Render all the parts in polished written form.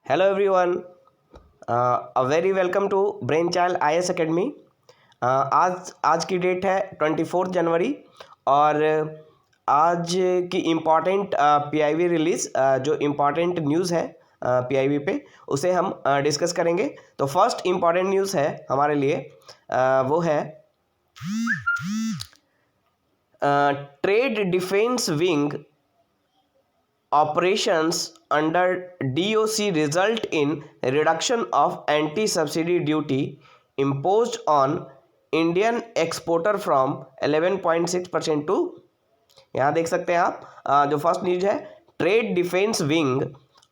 Hello everyone, a very welcome to brain child IAS academy. आज की date है 24 जनवरी और आज की इम्पॉर्टेंट पीआईबी रिलीज़ जो इम्पॉर्टेंट न्यूज़ है पीआईबी पे उसे हम डिस्कस करेंगे। तो फर्स्ट इम्पॉर्टेंट न्यूज़ है हमारे लिए वो है trade defence wing operations under DOC result in reduction of anti-subsidy duty imposed on Indian exporter from 11.6% to, यहाँ देख सकते हैं आप जो फर्स्ट न्यूज है, trade defence wing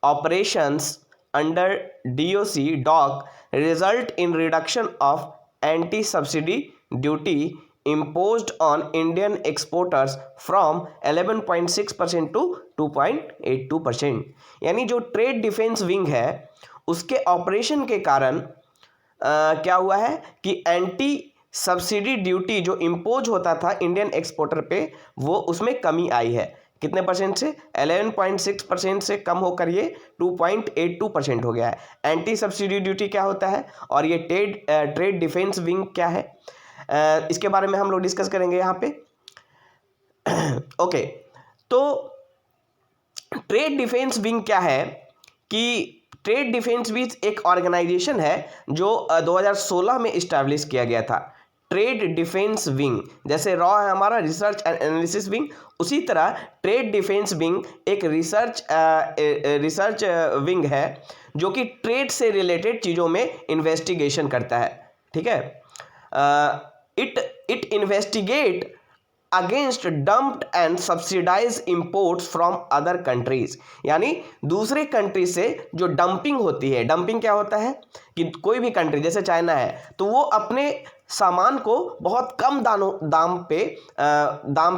operations under DOC doc result in reduction of anti subsidy duty imposed on Indian exporters from 11.6% to 2.82%। यानी जो trade defence wing है उसके ऑपरेशन के कारण क्या हुआ है कि एंटी सब्सिडी ड्यूटी जो इम्पोज होता था इंडियन एक्सपोर्टर पे वो उसमें कमी आई है। कितने परसेंट से? 11.6% से कम होकर ये 2.82% हो गया है। एंटी सब्सिडी ड्यूटी क्या होता है और ये ट्रेड डिफेंस विंग क्या है, इसके बारे में हम लोग डिस्कस करेंगे यहाँ पे। ओके, तो ट्रेड डिफेंस विंग क्या है कि ट्रेड डिफेंस विंग एक ऑर्गेनाइजेशन है जो 2016 में इस्टेब्लिश किया गया था। ट्रेड डिफेंस विंग जैसे रॉ है हमारा रिसर्च एंड एनालिसिस विंग, उसी तरह ट्रेड डिफेंस विंग एक रिसर्च विंग है जो कि ट्रेड से रिलेटेड चीज़ों में इन्वेस्टिगेशन करता है। ठीक है, it investigate against dumped and subsidized imports from other countries। यानी दूसरे कंट्री से जो डंपिंग होती है, डंपिंग क्या होता है कि कोई भी कंट्री जैसे चाइना है तो वो अपने सामान को बहुत कम दाम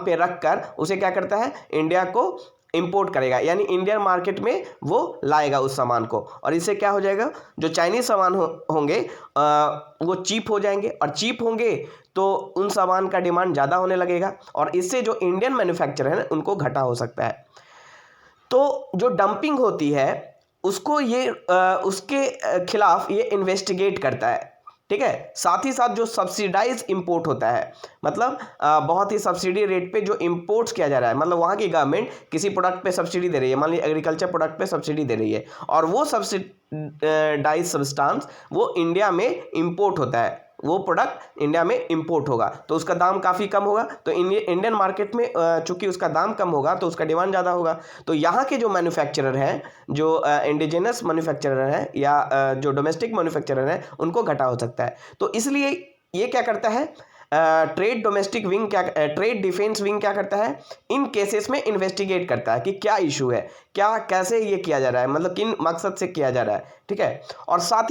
पे रखकर उसे क्या करता है, इंडिया को इंपोर्ट करेगा, यानी इंडियन मार्केट में वो लाएगा उस सामान को, और इससे क्या हो जाएगा, जो चाइनीज सामान होंगे वो चीप हो जाएंगे, और चीप होंगे तो उन सामान का डिमांड ज़्यादा होने लगेगा और इससे जो इंडियन मैन्युफैक्चरर हैं उनको घाटा हो सकता है। तो जो डंपिंग होती है उसको ये उसके खिलाफ ये इन्वेस्टिगेट करता है। ठीक है, साथ ही साथ जो सब्सिडाइज इंपोर्ट होता है, मतलब बहुत ही सब्सिडी रेट पे जो इंपोर्ट्स किया जा रहा है, मतलब वहाँ की गवर्नमेंट किसी प्रोडक्ट पे सब्सिडी दे रही है, मान लीजिए एग्रीकल्चर प्रोडक्ट पे सब्सिडी दे रही है और वो सब्सिडाइज सब्सटेंस वो इंडिया में इंपोर्ट होता है, वो प्रोडक्ट इंडिया में इंपोर्ट होगा तो उसका दाम काफ़ी कम होगा। तो इंडियन मार्केट में चूंकि उसका दाम कम होगा तो उसका डिमांड ज़्यादा होगा। तो यहाँ के जो मैन्युफैक्चरर हैं, जो इंडिजिनस मैन्युफैक्चरर हैं या जो डोमेस्टिक मैन्युफैक्चरर हैं, उनको घाटा हो सकता है। तो इसलिए ये क्या करता है, ट्रेड डिफेंस विंग क्या करता है, इन केसेस में इन्वेस्टिगेट करता है कि क्या इशू है, क्या कैसे ये किया जा रहा है, मतलब किन मकसद से किया जा रहा है। ठीक है, और साथ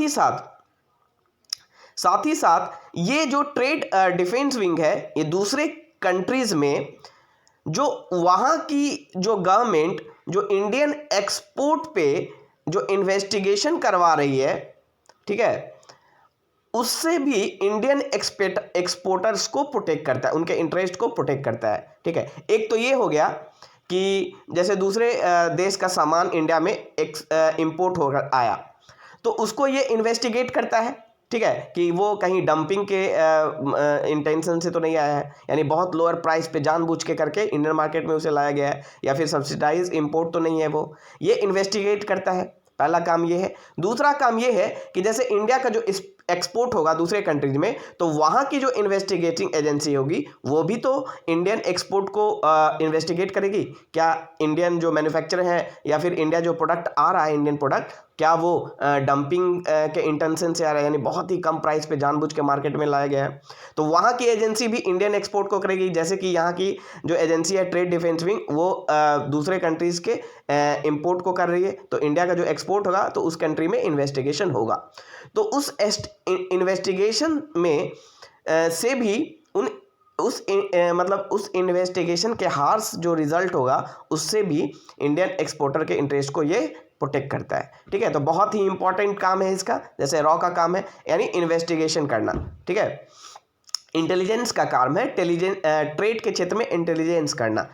ही साथ ये जो ट्रेड डिफेंस विंग है ये दूसरे कंट्रीज में जो वहाँ की जो गवर्नमेंट जो इंडियन एक्सपोर्ट पे जो इन्वेस्टिगेशन करवा रही है, ठीक है, उससे भी इंडियन एक्सपोर्टर्स को प्रोटेक्ट करता है, उनके इंटरेस्ट को प्रोटेक्ट करता है। ठीक है, एक तो ये हो गया कि जैसे दूसरे देश का सामान इंडिया में इंपोर्ट होकर आया तो उसको ये इन्वेस्टिगेट करता है। ठीक है, कि वो कहीं डंपिंग के इंटेंशन से तो नहीं आया है, यानी बहुत लोअर प्राइस पे जानबूझ के करके इंडियन मार्केट में उसे लाया गया है, या फिर सब्सिडाइज इंपोर्ट तो नहीं है, वो ये इन्वेस्टिगेट करता है। पहला काम ये है। दूसरा काम ये है कि जैसे इंडिया का जो एक्सपोर्ट होगा दूसरे कंट्रीज में तो वहाँ की जो इन्वेस्टिगेटिंग एजेंसी होगी वो भी तो इंडियन एक्सपोर्ट को इन्वेस्टिगेट करेगी, क्या इंडियन जो मैन्युफैक्चरर है या फिर इंडिया जो प्रोडक्ट आ रहा है इंडियन प्रोडक्ट, क्या वो डंपिंग के इंटेंशन से आ रहा है, यानी बहुत ही कम प्राइस पे जानबूझ के मार्केट में लाया गया है। तो वहाँ की एजेंसी भी इंडियन एक्सपोर्ट को करेगी, जैसे कि यहाँ की जो एजेंसी है ट्रेड डिफेंस विंग वो दूसरे कंट्रीज़ के इंपोर्ट को कर रही है, तो इंडिया का जो एक्सपोर्ट होगा तो उस कंट्री में इन्वेस्टिगेशन होगा। तो उस इन्वेस्टिगेशन में से भी उस इन्वेस्टिगेशन के हार्स जो रिजल्ट होगा उससे भी इंडियन एक्सपोर्टर के इंटरेस्ट को ये प्रोटेक्ट करता है। ठीक है, तो बहुत ही इंपॉर्टेंट काम है इसका, जैसे रॉ का काम है यानी इन्वेस्टिगेशन करना। ठीक है, इंटेलिजेंस का काम है ट्रेड के क्षेत्र में इंटेलिजेंस करना।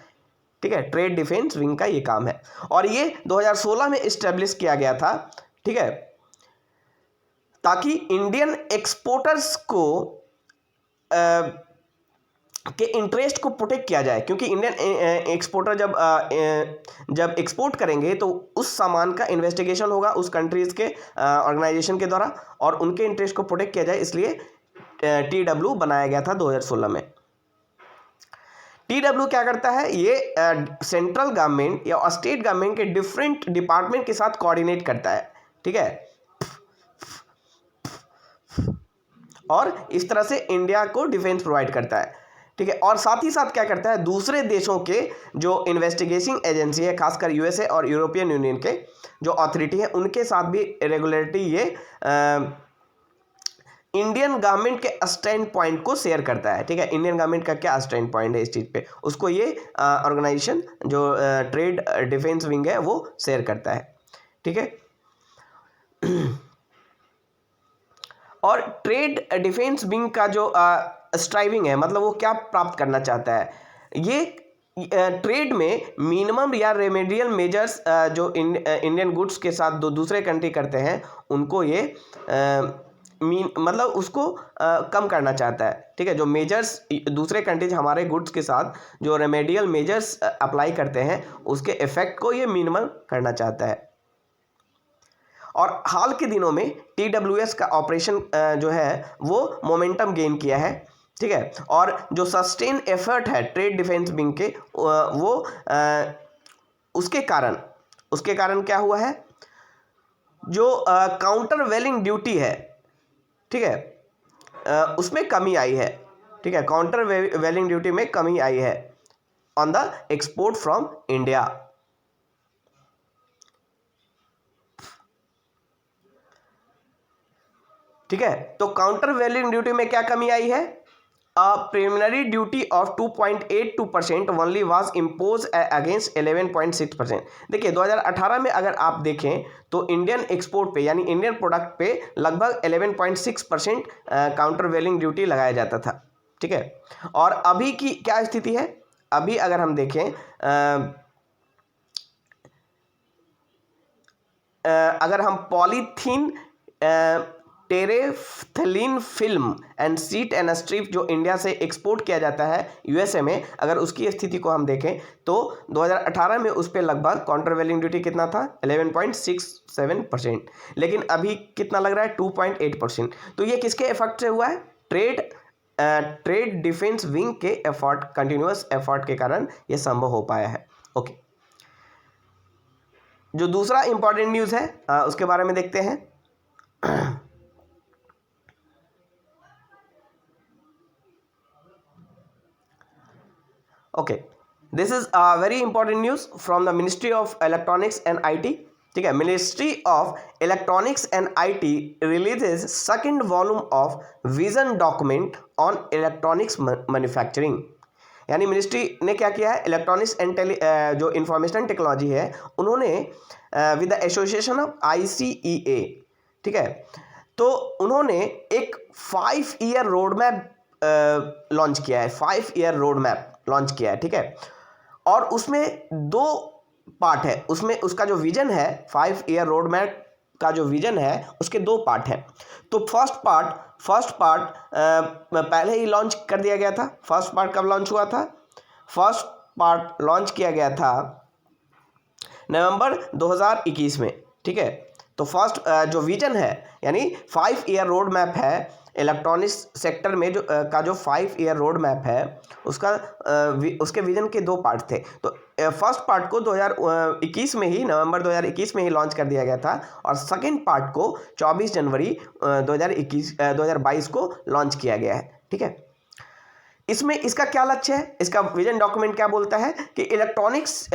ठीक है, ट्रेड डिफेंस विंग का ये काम है और ये 2016 में इस्टेब्लिश किया गया था। ठीक है, ताकि इंडियन एक्सपोर्टर्स को के इंटरेस्ट को प्रोटेक्ट किया जाए, क्योंकि इंडियन एक्सपोर्टर जब एक्सपोर्ट करेंगे तो उस सामान का इन्वेस्टिगेशन होगा उस कंट्रीज के ऑर्गेनाइजेशन के द्वारा, और उनके इंटरेस्ट को प्रोटेक्ट किया जाए, इसलिए TW बनाया गया था 2016 में। TW क्या करता है, ये सेंट्रल गवर्नमेंट या स्टेट गवर्नमेंट के डिफरेंट डिपार्टमेंट के साथ कोऑर्डिनेट करता है, ठीक है, और इस तरह से इंडिया को डिफेंस प्रोवाइड करता है, ठीक है। और साथ ही साथ क्या करता है, दूसरे देशों के जो इन्वेस्टिगेशन एजेंसी है, खासकर USA और यूरोपियन यूनियन के जो अथॉरिटी है, उनके साथ भी रेगुलेटरी ये इंडियन गवर्नमेंट के स्टैंड पॉइंट को शेयर करता है, ठीक है। इंडियन गवर्नमेंट का क्या स्टैंड पॉइंट है इस चीज़ पे, उसको ये ऑर्गेनाइजेशन जो ट्रेड डिफेंस विंग है वो शेयर करता है, ठीक है। और ट्रेड डिफेंस विंग का जो स्ट्राइविंग है, मतलब वो क्या प्राप्त करना चाहता है, ये ट्रेड में मिनिमम या रेमेडियल मेजर्स जो इंडियन गुड्स के साथ दूसरे कंट्री करते हैं, उनको ये मतलब उसको कम करना चाहता है, ठीक है। जो मेजर्स दूसरे कंट्रीज हमारे गुड्स के साथ जो रेमेडियल मेजर्स अप्लाई करते हैं, उसके इफेक्ट को ये मिनिमम करना चाहता है। और हाल के दिनों में TWS का ऑपरेशन जो है वो मोमेंटम गेन किया है, ठीक है। और जो सस्टेन एफर्ट है ट्रेड डिफेंस विंग के, वो उसके कारण क्या हुआ है, जो काउंटर वेलिंग ड्यूटी है, ठीक है, उसमें कमी आई है, ठीक है। काउंटर वेलिंग ड्यूटी में कमी आई है on the export from India, ठीक है। तो काउंटर वेलिंग ड्यूटी में क्या कमी आई है, preliminary duty of 2.82% only was impose against 11.6%। देखिए 2018 में अगर आप देखें तो इंडियन एक्सपोर्ट पे यानी इंडियन प्रोडक्ट पे लगभग 11.6% काउंटर वेलिंग ड्यूटी लगाया जाता था, ठीक है। और अभी की क्या स्थिति है, अभी अगर हम देखें अगर हम polythene, terephthalate film and sheet and strip जो इंडिया से एक्सपोर्ट किया जाता है USA में, अगर उसकी स्थिति को हम देखें तो 2018 में उस पर लगभग काउंटर वेलिंग ड्यूटी कितना था, 11.67%, लेकिन अभी कितना लग रहा है, 2.8%। तो ये किसके एफर्ट से हुआ है, ट्रेड डिफेंस विंग के एफर्ट, कंटिन्यूअस एफर्ट के कारण ये संभव हो पाया है। ओके, जो दूसरा इंपॉर्टेंट न्यूज़ है उसके बारे में देखते हैं। Okay, this is a very important news from the ministry of electronics and IT, ठीक है। Ministry of electronics and IT releases second volume of vision document on electronics manufacturing. यानी मिनिस्ट्री ने क्या किया है, इलेक्ट्रॉनिक्स एंड जो information technology है, उन्होंने with the association of ICEA, ठीक है, तो उन्होंने एक 5 ईयर रोड मैप लॉन्च किया है, 5 ईयर रोड मैप लॉन्च किया है, ठीक है। और उसमें 2 पार्ट है, उसमें उसका जो विजन है, 5 ईयर रोड मैप का जो विजन है, उसके 2 पार्ट हैं। तो फर्स्ट पार्ट पहले ही लॉन्च कर दिया गया था। फर्स्ट पार्ट कब लॉन्च हुआ था, फर्स्ट पार्ट लॉन्च किया गया था नवंबर 2021 में, ठीक है। तो फर्स्ट जो विजन है यानी 5 ईयर रोड मैप है, इलेक्ट्रॉनिक्स सेक्टर में जो का जो 5 ईयर रोड मैप है, उसका उसके विजन के 2 पार्ट थे। तो फर्स्ट पार्ट को 2021 में ही, नवंबर 2021 में ही लॉन्च कर दिया गया था, और सेकंड पार्ट को 24 जनवरी 2022 को लॉन्च किया गया है, ठीक है। इसमें इसका क्या लक्ष्य है, इसका विजन डॉक्यूमेंट क्या बोलता है कि इलेक्ट्रॉनिक्स,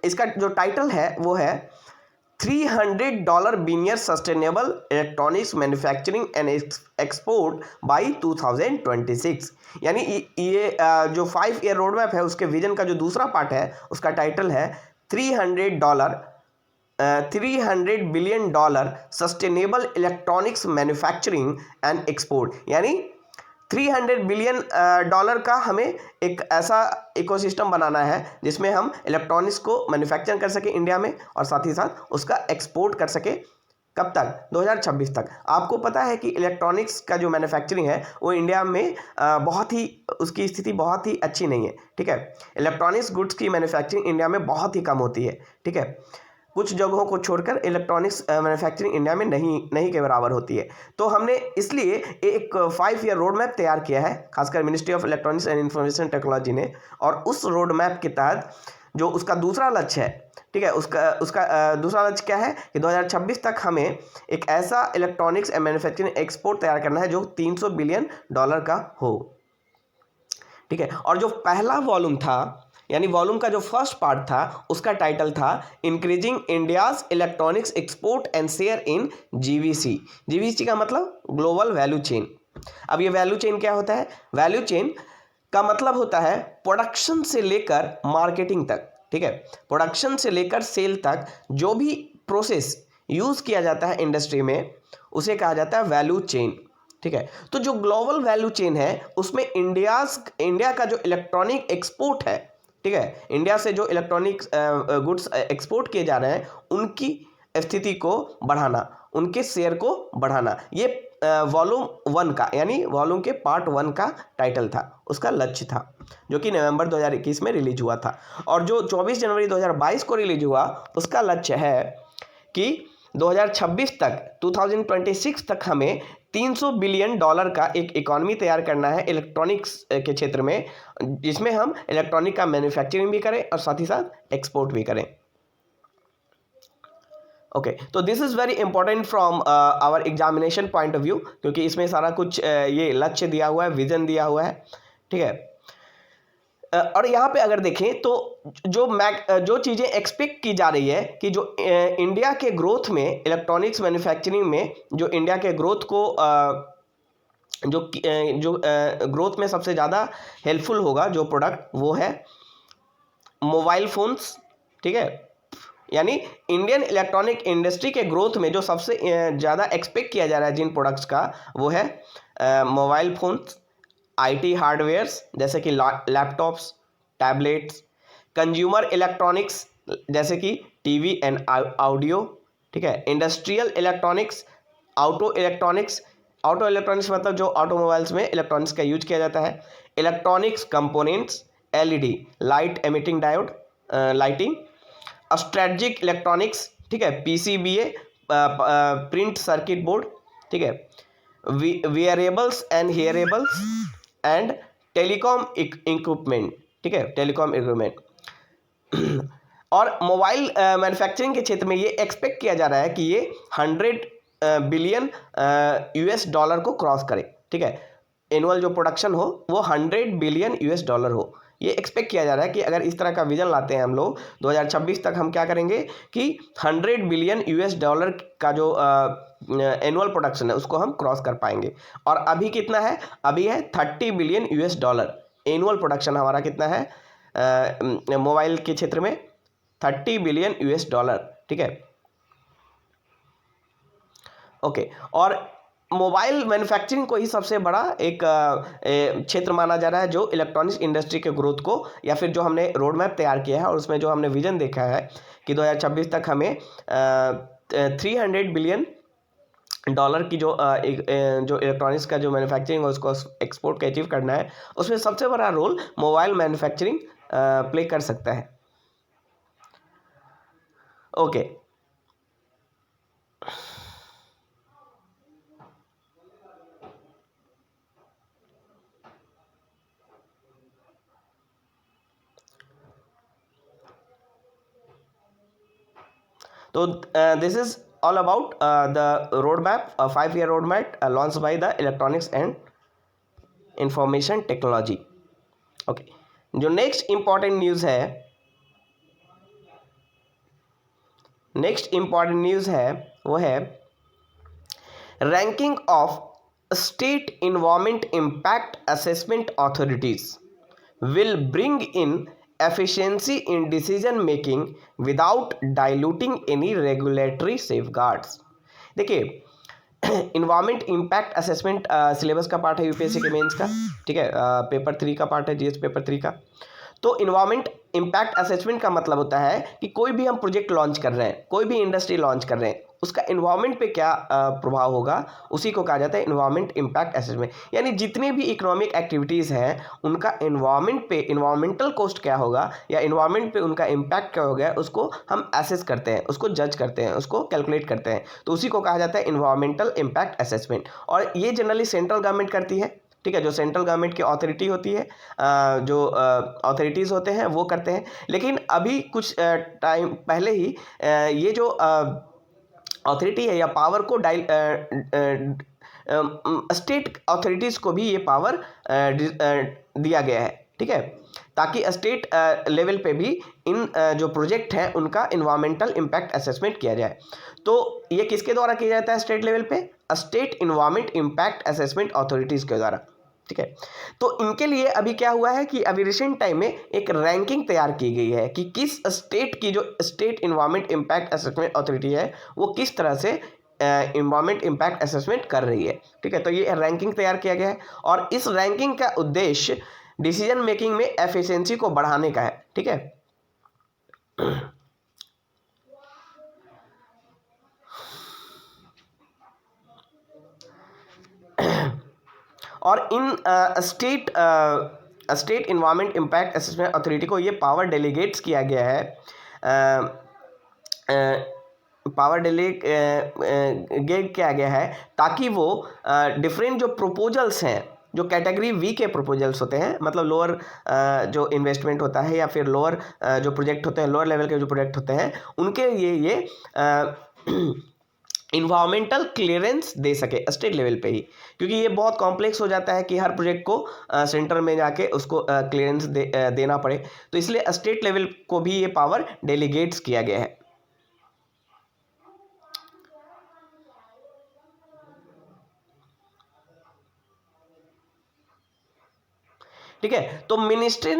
इसका जो टाइटल है वो है $300 billion sustainable electronics manufacturing and export by 2026। यानी ये जो 5 ईयर रोड मैप है, उसके विजन का जो दूसरा पार्ट है, उसका टाइटल है $300 billion sustainable electronics manufacturing and export. यानी $300 बिलियन का हमें एक ऐसा इकोसिस्टम बनाना है जिसमें हम इलेक्ट्रॉनिक्स को मैन्युफैक्चर कर सके इंडिया में, और साथ ही साथ उसका एक्सपोर्ट कर सके कब तक? 2026 तक। आपको पता है कि इलेक्ट्रॉनिक्स का जो मैन्युफैक्चरिंग है वो इंडिया में बहुत ही, उसकी स्थिति बहुत ही अच्छी नहीं है, ठीक है। इलेक्ट्रॉनिक्स गुड्स की मैन्युफैक्चरिंग इंडिया में बहुत ही कम होती है, ठीक है। कुछ जगहों को छोड़कर इलेक्ट्रॉनिक्स मैन्युफैक्चरिंग इंडिया में नहीं के बराबर होती है। तो हमने इसलिए एक 5 ईयर रोड मैप तैयार किया है, खासकर ministry of electronics and information technology ने। और उस रोड मैप के तहत जो उसका दूसरा लक्ष्य है, ठीक है, उसका दूसरा लक्ष्य क्या है कि 2026 तक हमें एक ऐसा इलेक्ट्रॉनिक्स एंड मैन्युफैक्चरिंग एक्सपोर्ट तैयार करना है जो $300 बिलियन का हो, ठीक है। और जो पहला वॉल्यूम था, यानी वॉल्यूम का जो फर्स्ट पार्ट था, उसका टाइटल था increasing India's electronics export and share in GVC. GVC का मतलब ग्लोबल वैल्यू चेन। अब ये वैल्यू चेन क्या होता है? वैल्यू चेन का मतलब होता है प्रोडक्शन से लेकर मार्केटिंग तक, ठीक है। प्रोडक्शन से लेकर सेल तक जो भी प्रोसेस यूज किया जाता है इंडस्ट्री में, उसे कहा जाता है वैल्यू चेन, ठीक है। तो जो ग्लोबल वैल्यू चेन है उसमें इंडिया का जो इलेक्ट्रॉनिक एक्सपोर्ट है, ठीक है, इंडिया से जो इलेक्ट्रॉनिक गुड्स एक्सपोर्ट किए जा रहे हैं उनकी स्थिति को बढ़ाना, उनके शेयर को बढ़ाना, ये वॉल्यूम 1 का, यानी वॉल्यूम के पार्ट 1 का टाइटल था, उसका लक्ष्य था, जो कि नवंबर 2021 में रिलीज हुआ था। और जो 24 जनवरी 2022 को रिलीज हुआ, उसका लक्ष्य है कि 2026 तक हमें $300 बिलियन का एक इकॉनमी तैयार करना है इलेक्ट्रॉनिक्स के क्षेत्र में, जिसमें हम इलेक्ट्रॉनिक का मैन्युफैक्चरिंग भी करें और साथ ही साथ एक्सपोर्ट भी करें। ओके, तो this is very important from our examination point of view, क्योंकि इसमें सारा कुछ ये लक्ष्य दिया हुआ है, विजन दिया हुआ है, ठीक है। और यहाँ पे अगर देखें तो जो चीज़ें एक्सपेक्ट की जा रही है कि जो इंडिया के ग्रोथ में, इलेक्ट्रॉनिक्स मैन्युफैक्चरिंग में जो इंडिया के ग्रोथ को जो ग्रोथ में सबसे ज़्यादा हेल्पफुल होगा जो प्रोडक्ट, वो है मोबाइल फ़ोन्स, ठीक है। यानी इंडियन इलेक्ट्रॉनिक इंडस्ट्री के ग्रोथ में जो सबसे ज़्यादा एक्सपेक्ट किया जा रहा है जिन प्रोडक्ट्स का, वो है मोबाइल फ़ोन्स, आईटी हार्डवेयर्स जैसे कि लैपटॉप्स, टैबलेट्स, कंज्यूमर इलेक्ट्रॉनिक्स जैसे कि टीवी एंड ऑडियो, ठीक है, इंडस्ट्रियल इलेक्ट्रॉनिक्स, ऑटो इलेक्ट्रॉनिक्स मतलब जो ऑटोमोबाइल्स में इलेक्ट्रॉनिक्स का यूज किया जाता है, electronics components, LED light emitting diode lighting, strategic electronics, ठीक है, पीसीबीए प्रिंट सर्किट बोर्ड, ठीक है, wearables and hearables and telecom equipment, ठीक है, टेलीकॉम इक्विपमेंट। और मोबाइल मैन्युफैक्चरिंग के क्षेत्र में ये एक्सपेक्ट किया जा रहा है कि ये $100 बिलियन को क्रॉस करे, ठीक है। एनुअल जो प्रोडक्शन हो वो $100 बिलियन हो, ये एक्सपेक्ट किया जा रहा है कि अगर इस तरह का विजन लाते हैं हम लोग 2026 तक, हम क्या करेंगे कि $100 बिलियन का जो एनुअल प्रोडक्शन है उसको हम क्रॉस कर पाएंगे। और अभी कितना है? अभी है $30 बिलियन एनुअल प्रोडक्शन हमारा कितना है मोबाइल के क्षेत्र में? $30 बिलियन, ठीक है। ओके, और मोबाइल मैन्युफैक्चरिंग को ही सबसे बड़ा एक क्षेत्र माना जा रहा है जो इलेक्ट्रॉनिक्स इंडस्ट्री के ग्रोथ को, या फिर जो हमने रोड मैप तैयार किया है और उसमें जो हमने विजन देखा है कि 2026 तक हमें $300 बिलियन की जो इलेक्ट्रॉनिक्स का जो मैन्युफैक्चरिंग है उसको एक्सपोर्ट का अचीव करना है, उसमें सबसे बड़ा रोल मोबाइल मैन्युफैक्चरिंग प्ले कर सकता है। ओके, तो this is all about the roadmap, a 5-year roadmap launched by the electronics and information technology. Okay, जो नेक्स्ट इंपॉर्टेंट न्यूज़ है वो है ranking of state environment impact assessment authorities will bring in efficiency in decision making without diluting any regulatory safeguards. देखिए, environment impact assessment syllabus का part है UPSC के mains का, ठीक है, पेपर 3 का पार्ट है, जीएस पेपर 3 का। तो इन्वायरमेंट इम्पैक्ट असेसमेंट का मतलब होता है कि कोई भी हम प्रोजेक्ट लॉन्च कर रहे हैं, कोई भी इंडस्ट्री लॉन्च कर रहे हैं, उसका इन्वायरमेंट पे क्या प्रभाव होगा, उसी को कहा जाता है इन्वायरमेंट इम्पैक्ट असेसमेंट। यानी जितने भी इकोनॉमिक एक्टिविटीज़ हैं उनका इन्वायरमेंट पे इन्वायरमेंटल कॉस्ट क्या होगा या इन्वायरमेंट पे उनका इम्पैक्ट क्या होगा, उसको हम एसेस करते हैं, उसको जज करते हैं, उसको कैलकुलेट करते हैं, तो उसी को कहा जाता है इन्वायरमेंटल इम्पैक्ट असेसमेंट। और ये जनरली सेंट्रल गवर्नमेंट करती है, ठीक है, जो सेंट्रल गवर्नमेंट की अथॉरिटी होती है, जो अथॉरिटीज़ होते हैं वो करते हैं। लेकिन अभी कुछ टाइम पहले ही ये जो अथॉरिटी है या पावर को स्टेट अथॉरिटीज़ को भी ये पावर दिया गया है, ठीक है, ताकि स्टेट लेवल पे भी इन जो प्रोजेक्ट हैं उनका इन्वायरमेंटल इम्पैक्ट असेसमेंट किया जाए। तो ये किसके द्वारा किया जाता है स्टेट लेवल पे? State environment impact assessment authorities के द्वारा, ठीक है। तो इनके लिए अभी क्या हुआ है कि अभी रिसेंट टाइम में एक रैंकिंग तैयार की गई है कि किस स्टेट की जो state environment impact assessment authority है वो किस तरह से इन्वायरमेंट इम्पैक्ट असेसमेंट कर रही है, ठीक है। तो ये रैंकिंग तैयार किया गया है और इस रैंकिंग का उद्देश्य डिसीजन मेकिंग में एफिशिएंसी को बढ़ाने का है, ठीक है। और इन state environment impact assessment authority को ये पावर डेलीगेट्स किया गया है, पावर डेलीगेट किया गया है ताकि वो डिफरेंट जो प्रपोजल्स हैं, जो कैटेगरी वी के प्रपोजल्स होते हैं, मतलब लोअर जो इन्वेस्टमेंट होता है या फिर लोअर जो प्रोजेक्ट होते हैं, लोअर लेवल के जो प्रोजेक्ट होते हैं, उनके लिए ये इन्वायरमेंटल क्लियरेंस दे सके स्टेट लेवल पे ही, क्योंकि ये बहुत कॉम्प्लेक्स हो जाता है कि हर प्रोजेक्ट को सेंटर में जाके उसको क्लियरेंस देना पड़े, तो इसलिए स्टेट लेवल को भी ये पावर डेलीगेट्स किया गया है। ठीक है, तो मिनिस्ट्री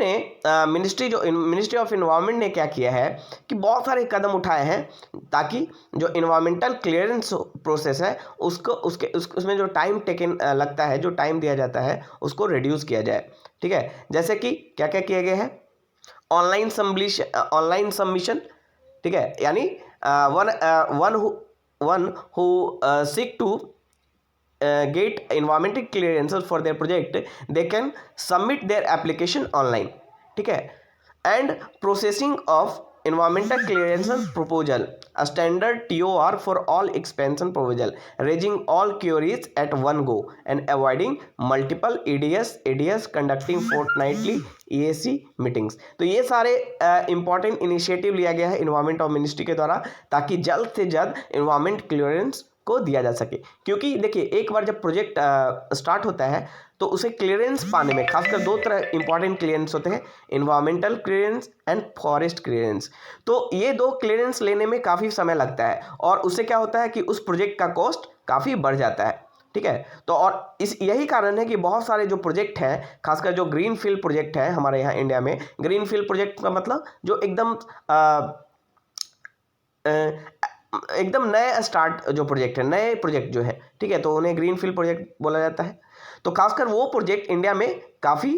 ऑफ इन्वायरमेंट ने क्या किया है कि बहुत सारे कदम उठाए हैं ताकि जो इन्वायरमेंटल क्लियरेंस प्रोसेस है उसमें जो टाइम टेकन लगता है, जो टाइम दिया जाता है, उसको रिड्यूस किया जाए, ठीक है। जैसे कि क्या क्या किया गया है, ऑनलाइन सबमिशन, ठीक है, यानी one who seek to get environmental clearances for their project, they can submit their application online, ठीक है। and processing of environmental clearances proposal, a standard TOR for all expansion proposal, raising all queries at one go and avoiding multiple ADS conducting fortnightly EAC meetings. तो ये सारे important initiative लिया गया है environment और ministry के द्वारा ताकि जल्द से जल्द इन्वायरमेंट क्लियरेंस को दिया जा सके। क्योंकि देखिए एक बार जब प्रोजेक्ट स्टार्ट होता है तो उसे क्लियरेंस पाने में खासकर दो तरह इंपॉर्टेंट क्लियरेंस होते हैं, environmental clearance and forest clearance. तो ये दो क्लियरेंस लेने में काफ़ी समय लगता है और उससे क्या होता है कि उस प्रोजेक्ट का कॉस्ट काफ़ी बढ़ जाता है, ठीक है। तो और यही कारण है कि बहुत सारे जो प्रोजेक्ट हैं, खासकर जो ग्रीन फील्ड प्रोजेक्ट है हमारे यहाँ इंडिया में, ग्रीन फील्ड प्रोजेक्ट का मतलब जो एकदम नए स्टार्ट जो प्रोजेक्ट है, नए प्रोजेक्ट जो है, ठीक है, तो उन्हें ग्रीन फील्ड प्रोजेक्ट बोला जाता है। तो खासकर वो प्रोजेक्ट इंडिया में काफ़ी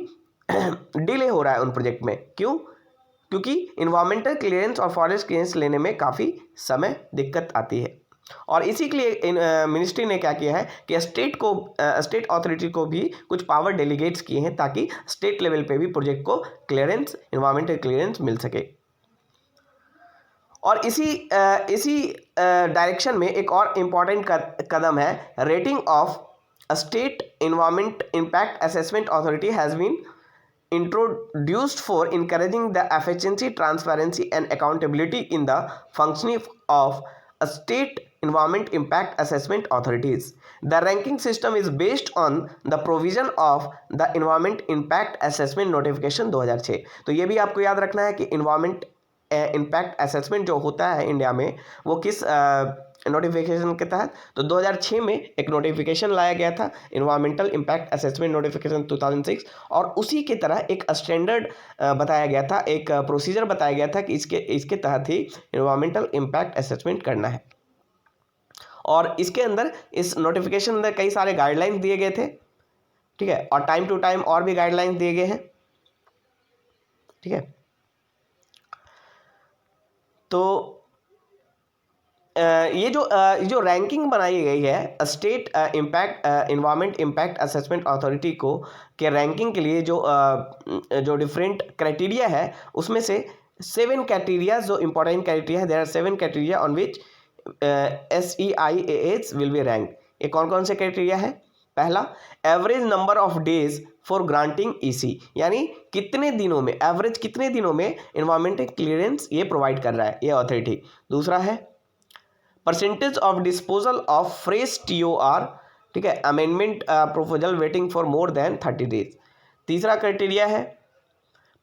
डिले हो रहा है उन प्रोजेक्ट में। क्यों? क्योंकि इन्वायरमेंटल क्लियरेंस और फॉरेस्ट क्लियरेंस लेने में काफ़ी समय दिक्कत आती है और इसी के लिए मिनिस्ट्री ने क्या किया है कि स्टेट अथॉरिटी को भी कुछ पावर डेलीगेट्स किए हैं ताकि स्टेट लेवल पे भी प्रोजेक्ट को क्लियरेंस, इन्वायरमेंटल क्लियरेंस मिल सके। और इसी डायरेक्शन में एक और इम्पॉर्टेंट कदम है, rating of state environment impact assessment authority has been introduced for encouraging the efficiency, transparency and accountability in the functioning of a state environment impact assessment authorities. The ranking system is based on the provision of the environment impact assessment notification 2006। तो ये भी आपको याद रखना है कि environment impact assessment जो होता है इंडिया में वो किस नोटिफिकेशन के तहत, तो 2006 में एक नोटिफिकेशन लाया गया था, इन्वायरमेंटल इम्पैक्ट असेसमेंट नोटिफिकेशन 2006, और उसी की तरह एक स्टैंडर्ड बताया गया था, एक प्रोसीजर बताया गया था कि इसके तहत ही इन्वायरमेंटल इम्पैक्ट असेसमेंट करना है। और इसके अंदर इस नोटिफिकेशन अंदर कई सारे गाइडलाइंस दिए गए थे, ठीक है, और टाइम टू टाइम और भी गाइडलाइंस दिए गए हैं, ठीक है। तो ये जो रैंकिंग बनाई गई है state impact environment impact assessment authority को के रैंकिंग के लिए जो डिफरेंट क्राइटेरिया है उसमें से 7 क्राइटेरिया जो इंपॉर्टेंट क्राइटेरिया है, there are 7 criteria on which SEIAS will be rank. ये कौन कौन से क्राइटेरिया है? पहला, average number of days for granting EC, यानी कितने दिनों में, एवरेज कितने दिनों में इन्वायरमेंटल क्लियरेंस ये प्रोवाइड कर रहा है ये अथॉरिटी। दूसरा है percentage of disposal of fresh TOR, ठीक है, amendment proposal waiting for more than 30 days. तीसरा क्राइटेरिया है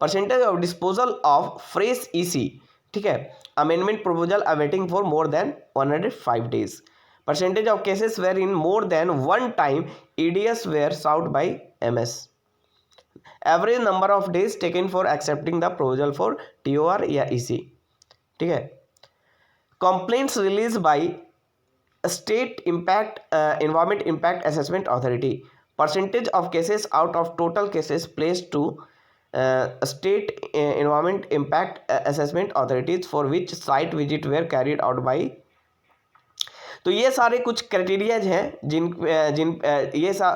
percentage of disposal of fresh EC, ठीक है, amendment proposal awaiting for more than 105 days. Percentage of cases where in more than one time EDS were sought by MS। Average number of days taken for accepting the proposal for TOR या EC, ठीक है। Complaints release by state impact environment impact assessment authority, percentage of cases out of total cases place to state environment impact assessment authorities for which site visit were carried out by. तो ये सारे कुछ criterias हैं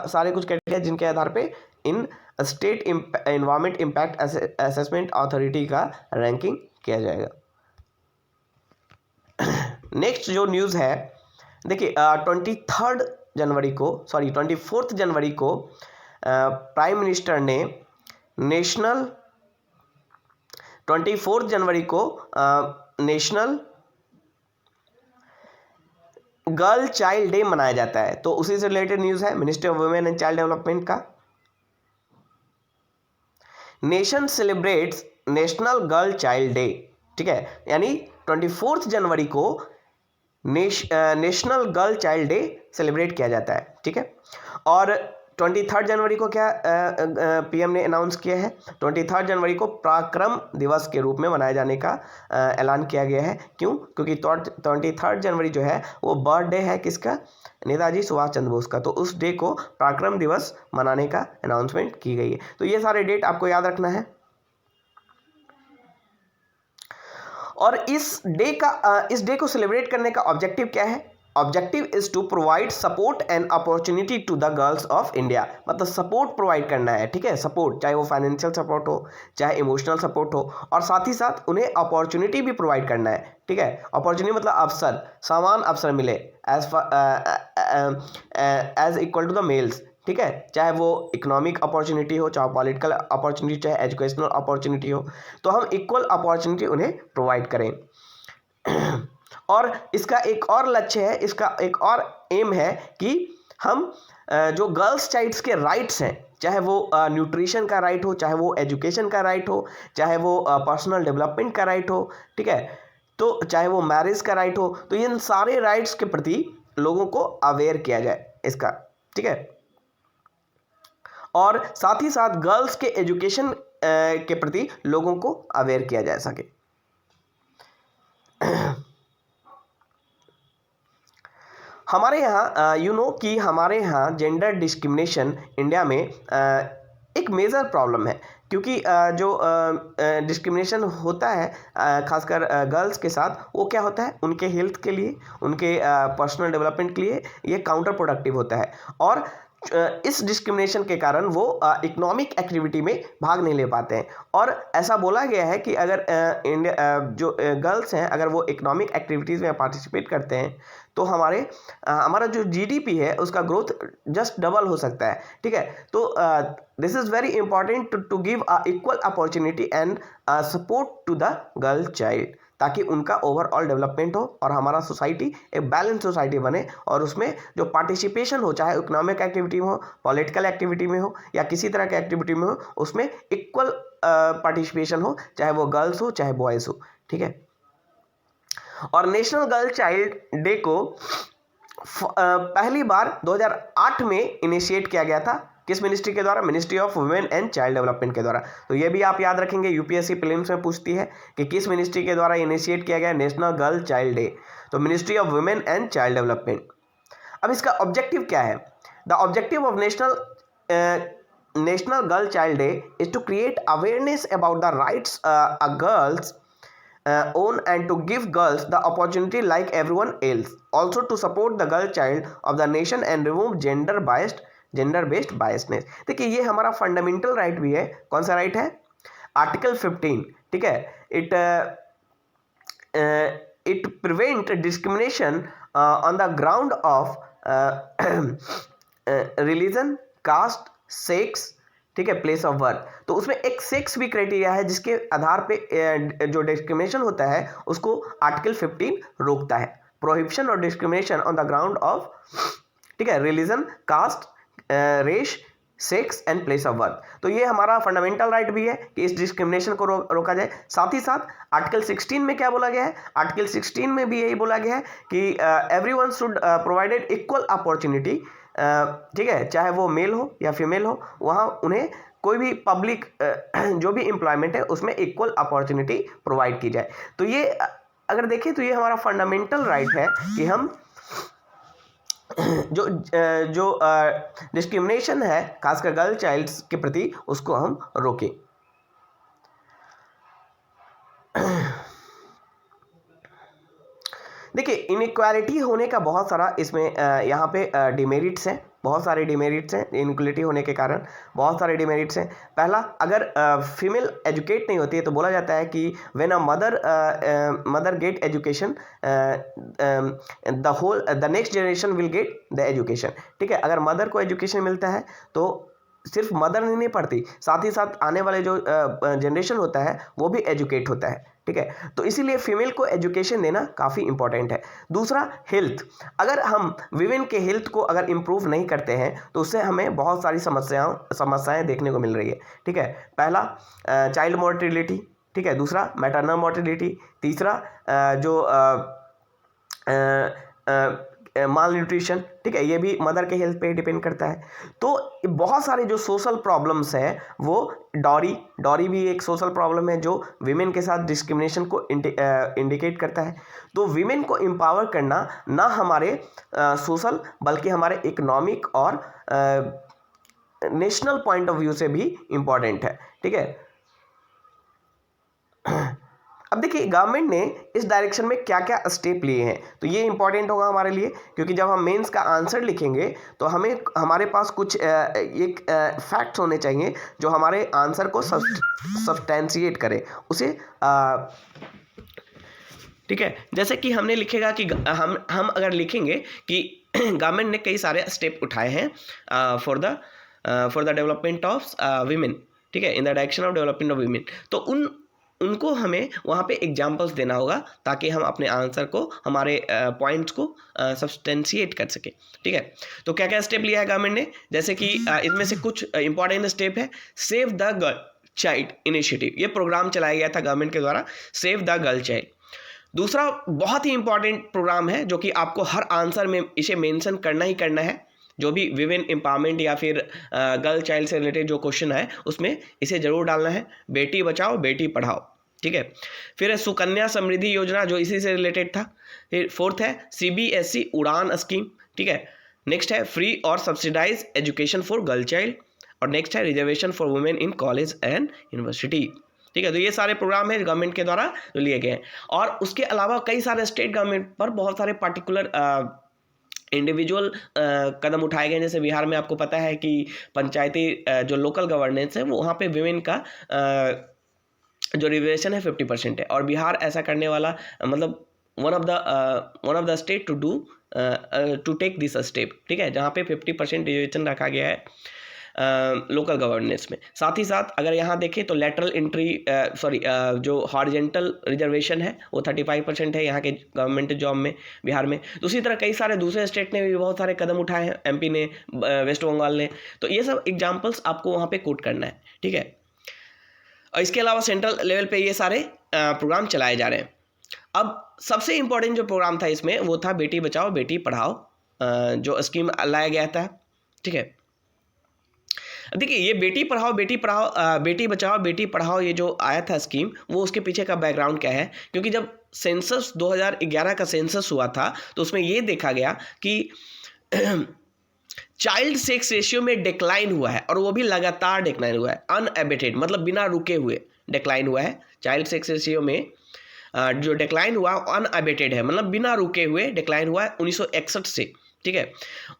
सारे कुछ criteria जिनके आधार पे इन state environment impact assessment authority का रैंकिंग किया जाएगा। नेक्स्ट जो न्यूज़ है, देखिए 24 जनवरी को प्राइम मिनिस्टर ने 24 जनवरी को नेशनल गर्ल चाइल्ड डे मनाया जाता है। तो उसी से रिलेटेड न्यूज़ है, ministry of women and child development का। Nation celebrates national girl child day, ठीक है, यानी 24 जनवरी को national girl child day celebrate किया जाता है, ठीक है। और 23 जनवरी को क्या PM ने अनाउंस किया है? 23 जनवरी को पराक्रम दिवस के रूप में मनाए जाने का ऐलान किया गया है। क्यों? क्योंकि 23 जनवरी जो है वो बर्थडे है किसका? नेताजी सुभाष चंद्र बोस का। तो उस डे को पराक्रम दिवस मनाने का अनाउंसमेंट की गई है। तो ये सारे डेट आपको याद रखना है। और इस डे को सेलिब्रेट करने का ऑब्जेक्टिव क्या है? Objective is to provide support and opportunity to the girls of India. मतलब सपोर्ट प्रोवाइड करना है, ठीक है, सपोर्ट, चाहे वो फाइनेंशियल सपोर्ट हो, चाहे इमोशनल सपोर्ट हो, और साथ ही साथ उन्हें अपॉर्चुनिटी भी प्रोवाइड करना है, ठीक है। अपॉर्चुनिटी मतलब अवसर, समान अवसर मिले as equal to the males, ठीक है, चाहे वो इकोनॉमिक अपॉर्चुनिटी हो, चाहे पॉलिटिकल अपॉर्चुनिटी, चाहे एजुकेशनल अपॉर्चुनिटी हो, तो हम इक्वल अपॉर्चुनिटी उन्हें प्रोवाइड करें। और इसका एक और लक्ष्य है, इसका एक और एम है कि हम जो गर्ल्स चाइल्ड्स के राइट्स हैं, चाहे वो न्यूट्रिशन का राइट हो, चाहे वो एजुकेशन का राइट हो, चाहे वो पर्सनल डेवलपमेंट का राइट हो, ठीक है, तो चाहे वो मैरिज का राइट हो, तो इन सारे राइट्स के प्रति लोगों को अवेयर किया जाए इसका, ठीक है। और साथ ही साथ गर्ल्स के एजुकेशन के प्रति लोगों को अवेयर किया जा सके। हमारे यहाँ कि हमारे यहाँ जेंडर डिस्क्रिमिनेशन इंडिया में एक मेजर प्रॉब्लम है, क्योंकि जो डिस्क्रिमिनेशन होता है खासकर गर्ल्स के साथ, वो क्या होता है, उनके हेल्थ के लिए, उनके पर्सनल डेवलपमेंट के लिए ये काउंटर प्रोडक्टिव होता है। और इस डिस्क्रिमिनेशन के कारण वो इकोनॉमिक एक्टिविटी में भाग नहीं ले पाते हैं। और ऐसा बोला गया है कि अगर जो गर्ल्स हैं, अगर वो इकोनॉमिक एक्टिविटीज़ में पार्टिसिपेट करते हैं, तो हमारा जो GDP है उसका ग्रोथ जस्ट डबल हो सकता है, ठीक है। तो this is very important to give equal opportunity and support to the girl child, ताकि उनका ओवरऑल डेवलपमेंट हो और हमारा सोसाइटी एक बैलेंस सोसाइटी बने, और उसमें जो पार्टिसिपेशन हो, चाहे इकोनॉमिक एक्टिविटी में हो, पॉलिटिकल एक्टिविटी में हो, या किसी तरह की एक्टिविटी में हो, उसमें इक्वल पार्टिसिपेशन हो, चाहे वो गर्ल्स हो चाहे बॉयज़ हो, ठीक है। और नेशनल गर्ल चाइल्ड डे को पहली बार 2008 में इनिशिएट किया गया था। किस मिनिस्ट्री के द्वारा? Ministry of women and child development के द्वारा। तो ये भी आप याद रखेंगे, UPSC प्रीलिम्स में पूछती है कि किस मिनिस्ट्री के द्वारा इनिशिएट किया गया नेशनल गर्ल चाइल्ड डे। तो ministry of women and child development. अब इसका ऑब्जेक्टिव क्या है? The objective of national girl child day is to create awareness about the rights a girls own and to give girls the opportunity like everyone else. Also to support the girl child of the nation and remove gender based biasness. देखिए ये हमारा fundamental right भी है. कौन सा right है? Article 15. ठीक है. It prevent discrimination on the ground of religion, caste, sex, ठीक है, प्लेस ऑफ बर्थ. तो उसमें एक सेक्स भी क्राइटेरिया है जिसके आधार पे जो डिस्क्रिमिनेशन होता है उसको आर्टिकल 15 रोकता है. प्रोहिबिशन और discrimination on the ground of, ठीक है, religion, caste, race, sex and place of birth. तो ये हमारा फंडामेंटल राइट भी है कि इस डिस्क्रिमिनेशन को रोका जाए. साथ ही साथ आर्टिकल 16 में क्या बोला गया है? आर्टिकल 16 में भी यही बोला गया है कि everyone should provided equal opportunity. ठीक है, चाहे वो मेल हो या फीमेल हो, वहाँ उन्हें कोई भी पब्लिक जो भी एम्प्लॉयमेंट है उसमें इक्वल अपॉर्चुनिटी प्रोवाइड की जाए. तो ये अगर देखें तो ये हमारा फंडामेंटल राइट है कि हम जो डिस्क्रिमिनेशन है खासकर गर्ल चाइल्ड्स के प्रति उसको हम रोकें. देखिए इनइक्वालिटी होने का बहुत सारा इसमें यहाँ पे डिमेरिट्स हैं. बहुत सारे डिमेरिट्स हैं इनइक्वालिटी होने के कारण. बहुत सारे डिमेरिट्स हैं. पहला, अगर फीमेल एजुकेट नहीं होती है तो बोला जाता है कि when a mother get education the next generation will get the education. ठीक है, अगर मदर को एजुकेशन मिलता है तो सिर्फ मदर नहीं पढ़ती, साथ ही साथ आने वाले जो जनरेशन होता है वो भी एजुकेट होता है. ठीक है, तो इसीलिए फीमेल को एजुकेशन देना काफ़ी इंपॉर्टेंट है. दूसरा, हेल्थ. अगर हम विमेन के हेल्थ को अगर इम्प्रूव नहीं करते हैं तो उससे हमें बहुत सारी समस्याएं देखने को मिल रही है. ठीक है, पहला चाइल्ड मोर्टिलिटी. ठीक है, दूसरा मैटरनल मोर्टिलिटी, तीसरा जो माल न्यूट्रिशन. ठीक है, ये भी मदर के हेल्थ पे डिपेंड करता है. तो बहुत सारे जो सोशल प्रॉब्लम्स हैं वो डॉरी भी एक सोशल प्रॉब्लम है जो विमेन के साथ डिस्क्रिमिनेशन को इंडिकेट करता है. तो विमेन को एम्पावर करना ना हमारे सोशल बल्कि हमारे इकोनॉमिक और नेशनल पॉइंट ऑफ व्यू से भी इम्पॉर्टेंट है. ठीक है, अब देखिए गवर्नमेंट ने इस डायरेक्शन में क्या क्या स्टेप लिए हैं. तो ये इंपॉर्टेंट होगा हमारे लिए क्योंकि जब हम मेंस का आंसर लिखेंगे तो हमारे पास कुछ एक फैक्ट्स होने चाहिए जो हमारे आंसर को सब्सटेंशिएट करे उसे. ठीक है, जैसे कि हमने लिखेगा कि हम अगर लिखेंगे कि गवर्नमेंट ने कई सारे स्टेप उठाए हैं for the development of women. ठीक है, in the direction of development of women. तो उनको हमें वहाँ पे एग्जाम्पल्स देना होगा ताकि हम अपने आंसर को, हमारे पॉइंट्स को सब्सटेंशिएट कर सकें. ठीक है, तो क्या क्या स्टेप लिया है गवर्नमेंट ने, जैसे कि इसमें से कुछ इंपॉर्टेंट स्टेप है. Save the girl child initiative, ये प्रोग्राम चलाया गया था गवर्नमेंट के द्वारा, सेव द गर्ल चाइल्ड. दूसरा बहुत ही इंपॉर्टेंट प्रोग्राम है जो कि आपको हर आंसर में इसे मेंशन करना ही करना है. जो भी विमेन एम्पावरमेंट या फिर गर्ल चाइल्ड से रिलेटेड जो क्वेश्चन है उसमें इसे जरूर डालना है. बेटी बचाओ बेटी पढ़ाओ. ठीक है, फिर सुकन्या समृद्धि योजना जो इसी से रिलेटेड था. फिर फोर्थ है CBSE उड़ान स्कीम. ठीक है, नेक्स्ट है फ्री और subsidize education for girl child. और नेक्स्ट है reservation for women in college and university. ठीक है, तो ये सारे प्रोग्राम है गवर्नमेंट के द्वारा जो लिए गए हैं. और उसके अलावा कई सारे स्टेट गवर्नमेंट पर बहुत सारे पार्टिकुलर इंडिविजुअल कदम उठाए गए. जैसे बिहार में आपको पता है कि पंचायती जो लोकल गवर्नेंस है वो वहाँ पे विमेन का जो रिजर्वेशन है 50% है. और बिहार ऐसा करने वाला मतलब one of the state to take this step. ठीक है, जहाँ पे 50% रिजर्वेशन रखा गया है लोकल गवर्नेंस में. साथ ही साथ अगर यहाँ देखें तो लेटरल एंट्री जो हॉरिजेंटल रिजर्वेशन है वो 35% है यहाँ के गवर्नमेंट जॉब में बिहार में. तो उसी तरह कई सारे दूसरे स्टेट ने भी बहुत सारे कदम उठाए हैं, MP ने, वेस्ट बंगाल ने. तो ये सब एग्जाम्पल्स आपको वहाँ पे कोट करना है. ठीक है, और इसके अलावा सेंट्रल लेवल पे ये सारे प्रोग्राम चलाए जा रहे हैं. अब सबसे इम्पोर्टेंट जो प्रोग्राम था इसमें वो था बेटी बचाओ बेटी पढ़ाओ जो स्कीम लाया गया था. ठीक है, देखिए ये बेटी बचाओ बेटी पढ़ाओ ये जो आया था स्कीम, वो उसके पीछे का बैकग्राउंड क्या है. क्योंकि जब सेंसस 2011 का सेंसस हुआ था तो उसमें ये देखा गया कि चाइल्ड सेक्स रेशियो में डिक्लाइन हुआ है और वो भी लगातार डिक्लाइन हुआ है. अनएबेटेड मतलब बिना रुके हुए डिक्लाइन हुआ है चाइल्ड सेक्स रेशियो में. जो डिक्लाइन हुआ अनअबेटेड है, मतलब बिना रुके हुए डिक्लाइन हुआ है 1961 से, ठीक है।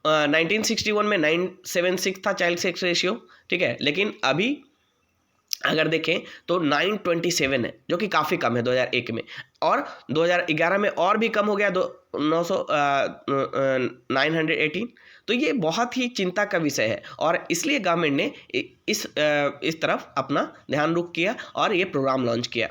1961 में 976 था चाइल्ड सेक्स रेशियो, ठीक है, लेकिन अभी अगर देखें तो 927 है, जो कि काफ़ी कम है 2001 में, और 2011 में और भी कम हो गया 918। तो ये बहुत ही चिंता का विषय है, और इसलिए गवर्नमेंट ने इस तरफ अपना ध्यान रुख किया और ये प्रोग्राम लॉन्च किया।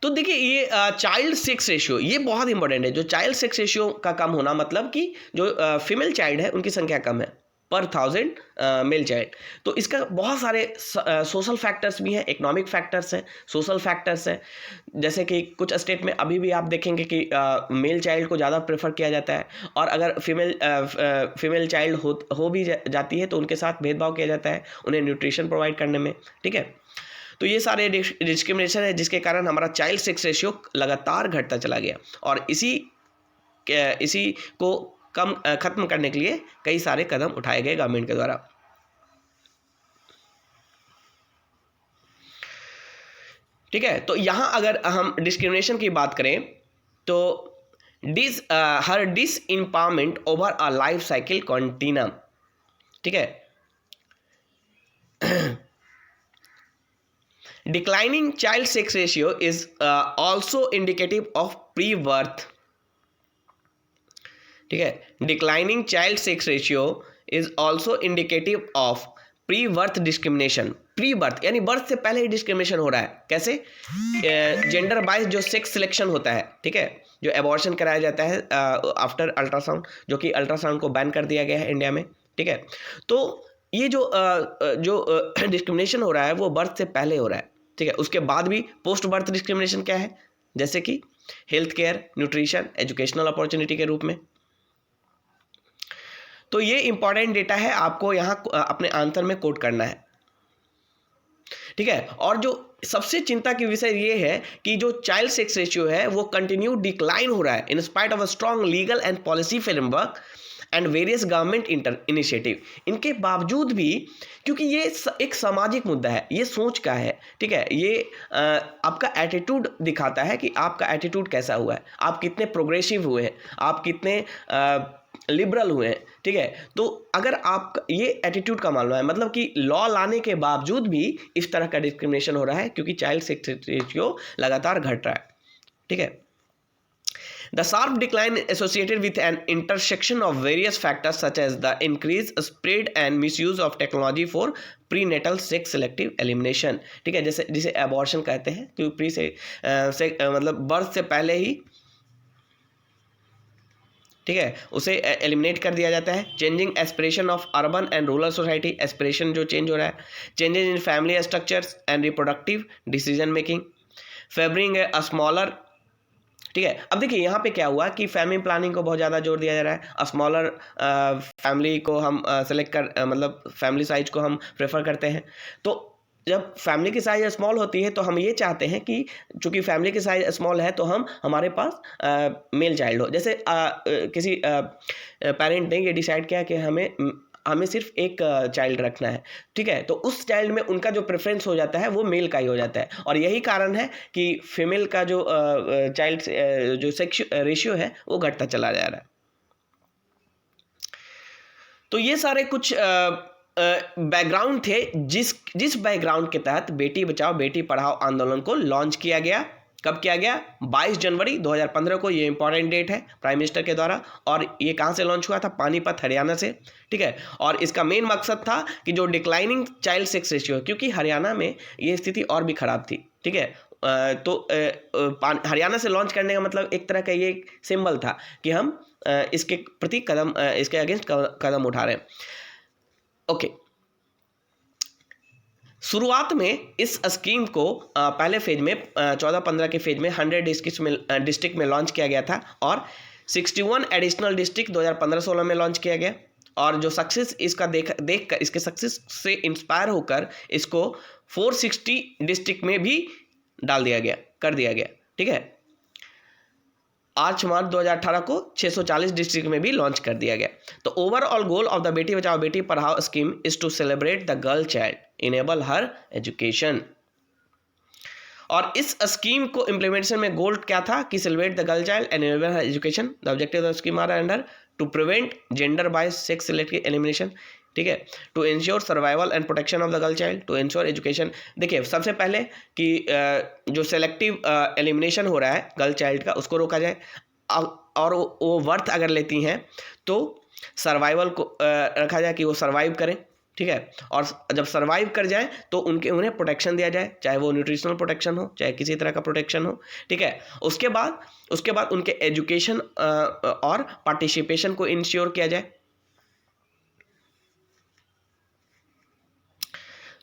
तो देखिए ये चाइल्ड सेक्स रेशियो ये बहुत इंपॉर्टेंट है। जो चाइल्ड सेक्स रेशियो का कम होना मतलब कि जो फीमेल चाइल्ड है उनकी संख्या कम है पर 1000 मेल चाइल्ड। तो इसका बहुत सारे सोशल फैक्टर्स भी हैं, इकोनॉमिक फैक्टर्स हैं, सोशल फैक्टर्स हैं। जैसे कि कुछ स्टेट में अभी भी आप देखेंगे कि मेल चाइल्ड को ज़्यादा प्रेफर किया जाता है, और अगर फीमेल चाइल्ड हो भी जाती है तो उनके साथ भेदभाव किया जाता है उन्हें न्यूट्रिशन प्रोवाइड करने में, ठीक है। तो ये सारे डिस्क्रिमिनेशन है जिसके कारण हमारा चाइल्ड सेक्स रेशियो लगातार घटता चला गया, और इसी को खत्म करने के लिए कई सारे कदम उठाए गए गवर्नमेंट के द्वारा। ठीक है, तो यहाँ अगर हम डिस्क्रिमिनेशन की बात करें तो her disempowerment over a life cycle continuum, ठीक है। Declining child sex ratio is also indicative of pre-birth, ठीक है। Declining child sex ratio is also indicative of pre-birth discrimination। Pre-birth यानी बर्थ से पहले ही डिस्क्रिमिनेशन हो रहा है। कैसे? जेंडर बाइज जो सेक्स सिलेक्शन होता है, ठीक है, जो एबॉर्शन कराया जाता है आफ्टर अल्ट्रासाउंड, जो कि अल्ट्रासाउंड को बैन कर दिया गया है इंडिया में, ठीक है। तो ये जो डिस्क्रिमिनेशन हो रहा है वो बर्थ से पहले हो रहा है, ठीक है। उसके बाद भी पोस्ट बर्थ डिस्क्रिमिनेशन क्या है, जैसे कि health care, nutrition, educational opportunity के रूप में। तो ये इंपॉर्टेंट डेटा है, आपको यहाँ अपने आंसर में कोट करना है, ठीक है। और जो सबसे चिंता की विषय ये है कि जो चाइल्ड सेक्स रेशियो है वो कंटिन्यू डिक्लाइन हो रहा है in spite of a strong legal and policy framework and various government initiative. इनके बावजूद भी, क्योंकि ये एक सामाजिक मुद्दा है, ये सोच का है, ठीक है, ये आपका एटीट्यूड दिखाता है कि आपका एटीट्यूड कैसा हुआ है, आप कितने प्रोग्रेसिव हुए हैं, आप कितने लिबरल हुए हैं, ठीक है। तो अगर आप ये एटीट्यूड का मामला है, मतलब कि लॉ लाने के बावजूद भी इस तरह का डिस्क्रिमिनेशन हो रहा है क्योंकि चाइल्ड सेक्स रेशियो लगातार घट रहा है, ठीक है। The sharp decline associated with an intersection of various factors such as the increased spread and misuse of technology for prenatal sex selective elimination, ठीक है, जिसे एबॉर्शन कहते हैं, क्योंकि मतलब बर्थ से पहले ही, ठीक है, उसे एलिमिनेट कर दिया जाता है। Changing aspiration of urban and rural society, aspiration जो चेंज हो रहा है, changes in family structures and reproductive decision making, favouring a smaller, ठीक है। अब देखिए यहाँ पे क्या हुआ कि फैमिली प्लानिंग को बहुत ज़्यादा जोर दिया जा रहा है, स्मॉलर फैमिली को हम सेलेक्ट कर मतलब फैमिली साइज को हम प्रेफर करते हैं। तो जब फैमिली की साइज स्मॉल होती है तो हम ये चाहते हैं कि चूंकि फैमिली की साइज स्मॉल है तो हमारे पास मेल चाइल्ड हो। जैसे किसी पेरेंट ने ये डिसाइड किया कि हमें सिर्फ एक चाइल्ड रखना है, ठीक है, तो उस चाइल्ड में उनका जो प्रेफरेंस हो जाता है वो मेल का ही हो जाता है, और यही कारण है कि फीमेल का जो चाइल्ड जो सेक्स रेशियो है वो घटता चला जा रहा है। तो ये सारे कुछ बैकग्राउंड थे जिस बैकग्राउंड के तहत बेटी बचाओ बेटी पढ़ाओ आंदोलन को लॉन्च किया गया। कब किया गया? 22 जनवरी 2015 को। ये इंपॉर्टेंट डेट है प्राइम मिनिस्टर के द्वारा, और ये कहाँ से लॉन्च हुआ था? पानीपत, हरियाणा से, ठीक है। और इसका मेन मकसद था कि जो डिक्लाइनिंग चाइल्ड सेक्स रेशियो, क्योंकि हरियाणा में ये स्थिति और भी खराब थी, ठीक है, तो हरियाणा से लॉन्च करने का मतलब एक तरह का ये सिंबल था कि हम इसके प्रति इसके अगेंस्ट कदम उठा रहे हैं। ओके, शुरुआत में इस स्कीम को पहले फेज में 14-15 के फेज में 100 डिस्ट्रिक्ट में लॉन्च किया गया था, और 61 एडिशनल डिस्ट्रिक्ट 2015-16 में लॉन्च किया गया। और जो सक्सेस इसका देख कर इसके सक्सेस से इंस्पायर होकर इसको 460 डिस्ट्रिक्ट में भी कर दिया गया, ठीक है। 8 मार्च 2018 को 640 डिस्ट्रिक्ट में भी लॉन्च कर दिया गया। तो ओवरऑल गोल ऑफ द बेटी Bachao Beti Padhao scheme is to celebrate the girl child, enable her education, और इस स्कीम को इम्प्लीमेंटेशन में गोल क्या था कि celebrate the girl child and enable education. The objective of the scheme are under to prevent gender bias sex selective elimination, ठीक है, to ensure survival and protection of the girl child, to ensure education. देखिए सबसे पहले कि जो selective elimination हो रहा है गर्ल चाइल्ड का उसको रोका जाए, और वो वर्थ अगर लेती हैं तो सर्वाइवल को रखा जाए कि वो सर्वाइव करें, ठीक है, और जब सर्वाइव कर जाए तो उन्हें प्रोटेक्शन दिया जाए, चाहे वो न्यूट्रिशनल प्रोटेक्शन हो चाहे किसी तरह का प्रोटेक्शन हो, ठीक है। उसके बाद उनके एजुकेशन और पार्टिसिपेशन को इंश्योर किया जाए।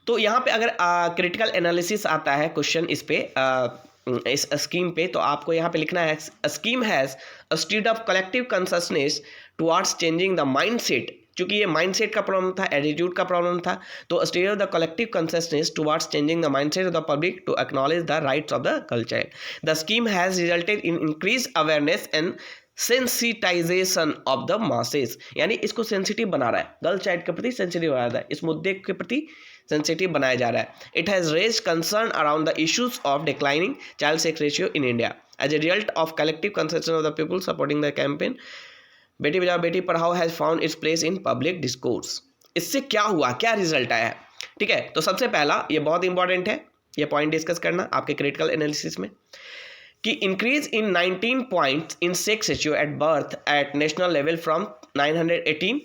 तो यहाँ पे अगर क्रिटिकल एनालिसिस आता है क्वेश्चन इस पे इस स्कीम पे, तो आपको यहाँ पे लिखना है scheme has steered of collective consciousness towards changing the mindset. क्योंकि ये माइंडसेट का प्रॉब्लम था, एटीट्यूड का प्रॉब्लम था, तो steered of the collective consciousness towards changing the mindset of the public to acknowledge the rights of the girl child. The scheme has resulted in increase awareness and sensitisation of the masses, यानी इसको sensitive बना रहा है, girl child के प्रति sensitive बना रहा है, इस मुद्दे के प्रति सेंसिटिव बनाया जा रहा है। It has raise concern around the issues of declining child sex ratio in India as a result of collective consensus of the people supporting the campaign Beti Bachao Beti Padhao has found its place in public discourse. इससे क्या हुआ, क्या result आया है, ठीक है। तो सबसे पहला, ये बहुत इंपॉर्टेंट है, ये पॉइंट डिस्कस करना आपके क्रिटिकल एनालिसिस में, कि increase in 19 points in sex ratio at birth at national level from 918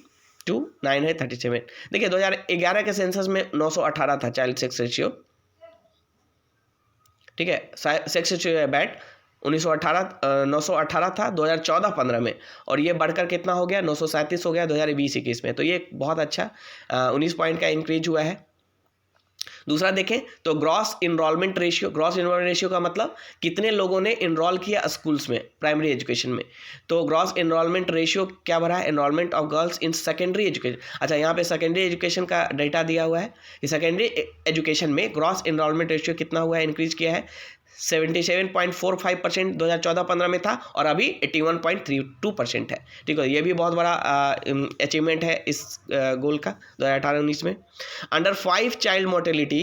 to 937। देखिए 2011 के सेंसस में 918 था चाइल्ड सेक्स रेशियो, ठीक है, सेक्स रेशियो बैट 918 था 2014-15 में, और ये बढ़कर कितना हो गया 937 हो गया 2020-21 में। तो ये बहुत अच्छा 19 पॉइंट का इंक्रीज हुआ है। दूसरा देखें तो gross enrolment ratio, gross enrolment ratio का मतलब कितने लोगों ने इनरोल किया स्कूल्स में, प्राइमरी एजुकेशन में। तो ग्रॉस इनरोलमेंट रेशियो क्या बढ़ा है, enrolment of girls in secondary education. अच्छा, यहाँ पे सेकेंडरी एजुकेशन का डेटा दिया हुआ है कि सेकेंडरी एजुकेशन में ग्रॉस इनरोलमेंट रेशियो कितना हुआ है, इंक्रीज किया है 77.45% 2014-15 में था, और अभी 81.32% है, ठीक है। ये भी बहुत बड़ा अचीवमेंट है इस गोल का 2018-19 में। Under 5 child mortality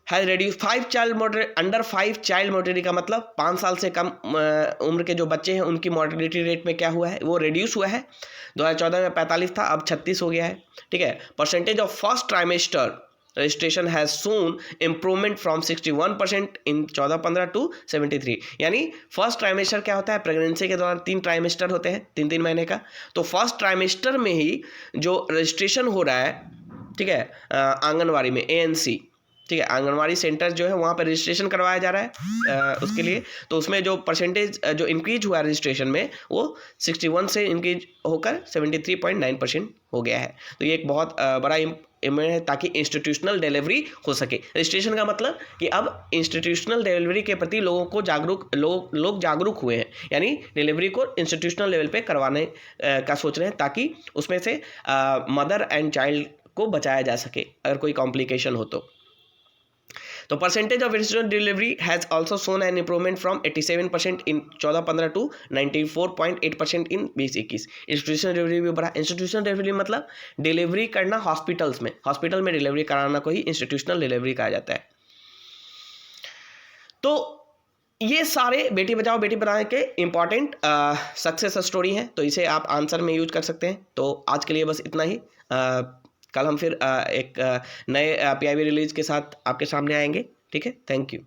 has reduce 5 child mortality, under 5 child mortality का मतलब 5 साल से कम उम्र के जो बच्चे हैं उनकी मोर्टेलिटी रेट में क्या हुआ है, वो रिड्यूस हुआ है। 2014 में 45 था, अब 36 हो गया है, ठीक है। Percentage of first trimester registration has shown improvement from 61% in 14-15 to 73। यानी फर्स्ट ट्राइमेस्टर क्या होता है, प्रेगनेंसी के दौरान 3 ट्राइमेस्टर होते हैं, 3-3 महीने का। तो फर्स्ट ट्राइमेस्टर में ही जो रजिस्ट्रेशन हो रहा है, ठीक है, आंगनवाड़ी में ANC, ठीक है, आंगनवाड़ी सेंटर जो है वहाँ पर रजिस्ट्रेशन करवाया जा रहा है उसके लिए। तो उसमें जो परसेंटेज जो इंक्रीज हुआ है रजिस्ट्रेशन में, वो 61 से इंक्रीज होकर 73.9% हो गया है। तो ये एक बहुत बड़ा है ताकि इंस्टीट्यूशनल डिलीवरी हो सके। रजिस्ट्रेशन का मतलब कि अब इंस्टीट्यूशनल डिलीवरी के प्रति लोगों को लोग जागरूक हुए हैं, यानी डिलीवरी को इंस्टीट्यूशनल लेवल पे करवाने का सोच रहे हैं, ताकि उसमें से मदर एंड चाइल्ड को बचाया जा सके अगर कोई कॉम्प्लिकेशन हो तो percentage of institutional delivery has also shown an improvement from 87% in 14-15 to 94.8% in 20-21। Institutional delivery भी बढ़ा। इंस्टीट्यूशनल डिलीवरी मतलब डिलीवरी करना हॉस्पिटल्स में, हॉस्पिटल में डिलीवरी कराना को ही इंस्टीट्यूशनल डिलीवरी कहा जाता है। तो ये सारे बेटी बचाओ बेटी पढ़ाओ के इंपॉर्टेंट सक्सेस स्टोरी हैं, तो इसे आप आंसर में यूज कर सकते हैं। तो आज के लिए बस इतना ही। कल हम फिर एक नए PIB रिलीज के साथ आपके सामने आएंगे, ठीक है। Thank you.